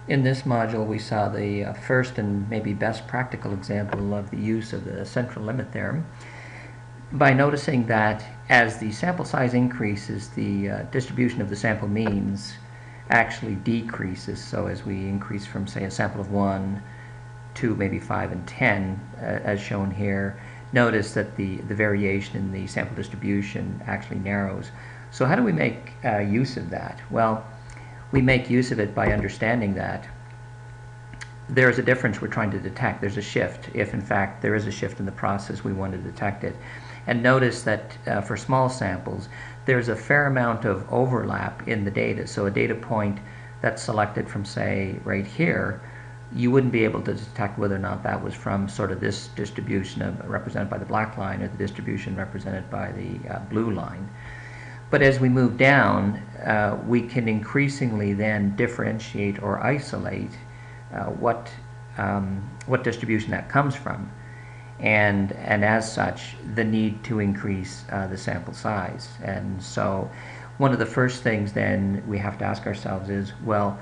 In this module, we saw the first and maybe best practical example of the use of the central limit theorem by noticing that as the sample size increases, the distribution of the sample means actually decreases. So as we increase from, say, a sample of 1 to maybe 5 and 10, as shown here, notice that the variation in the sample distribution actually narrows. So how do we make use of that? Well, we make use of it by understanding that there is a difference we're trying to detect. There's a shift. If in fact there is a shift in the process, we want to detect it. And notice that for small samples, there's a fair amount of overlap in the data. So a data point that's selected from, say, right here, you wouldn't be able to detect whether or not that was from sort of this distribution represented by the black line or the distribution represented by the blue line. But as we move down, we can increasingly then differentiate or isolate what distribution that comes from, and as such, the need to increase the sample size. And so one of the first things then we have to ask ourselves is, well,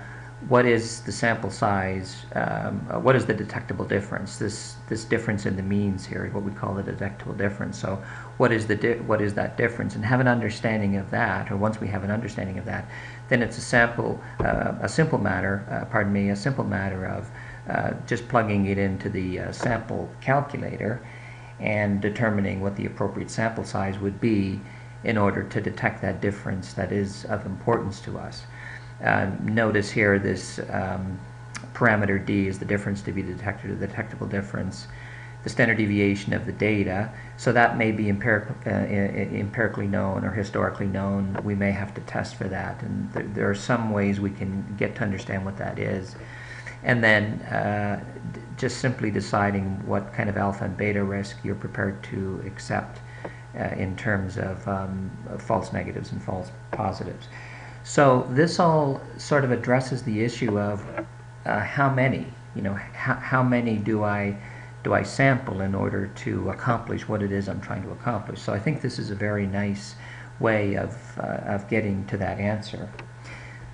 what is the sample size, what is the detectable difference, this difference in the means here, what we call the detectable difference. So what is that difference, and have an understanding of that, or once we have an understanding of that, then it's a simple matter of just plugging it into the sample calculator and determining what the appropriate sample size would be in order to detect that difference that is of importance to us. Notice here this parameter d is the difference to be detected, or the detectable difference, the standard deviation of the data. So that may be empirically known or historically known. We may have to test for that, and there are some ways we can get to understand what that is. And then just simply deciding what kind of alpha and beta risk you're prepared to accept in terms of false negatives and false positives. So this all sort of addresses the issue of how many do I sample in order to accomplish what it is I'm trying to accomplish. So I think this is a very nice way of getting to that answer.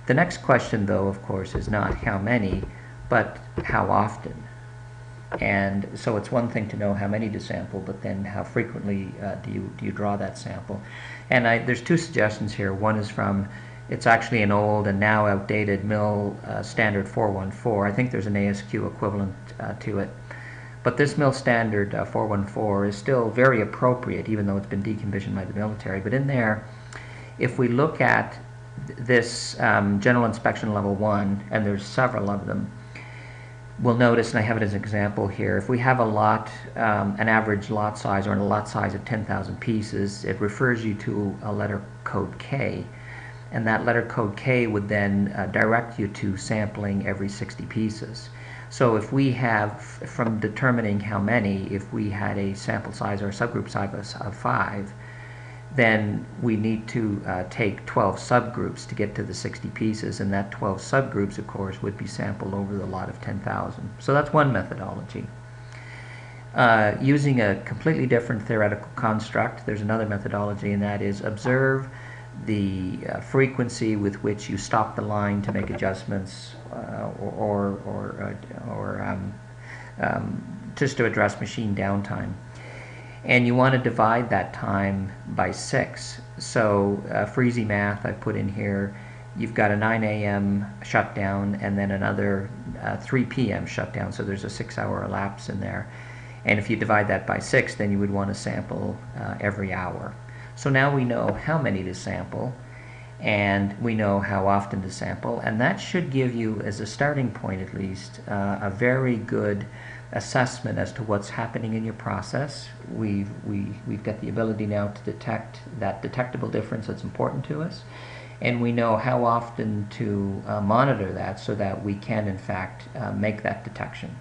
The next question, though, of course, is not how many, but how often. And so it's one thing to know how many to sample, but then how frequently do you draw that sample? And there's two suggestions here. One is from, it's actually an old and now outdated MIL standard 414. I think there's an ASQ equivalent to it. But this MIL standard 414 is still very appropriate, even though it's been decommissioned by the military. But in there, if we look at this general inspection level 1, and there's several of them, we'll notice, and I have it as an example here, if we have a lot, an average lot size, or a lot size of 10,000 pieces, it refers you to a letter code K. And that letter code K would then direct you to sampling every 60 pieces. So if we have, from determining how many, if we had a sample size or a subgroup size of 5, then we need to take 12 subgroups to get to the 60 pieces, and that 12 subgroups, of course, would be sampled over the lot of 10,000. So that's one methodology. Using a completely different theoretical construct, there's another methodology, and that is observe the frequency with which you stop the line to make adjustments just to address machine downtime. And you want to divide that time by 6. So for easy math, I put in here, you've got a 9 a.m. shutdown and then another 3 p.m. shutdown, so there's a 6-hour elapse in there. And if you divide that by 6, then you would want to sample every hour. So now we know how many to sample, and we know how often to sample, and that should give you, as a starting point at least, a very good assessment as to what's happening in your process. We've got the ability now to detect that detectable difference that's important to us, and we know how often to monitor that so that we can in fact make that detection.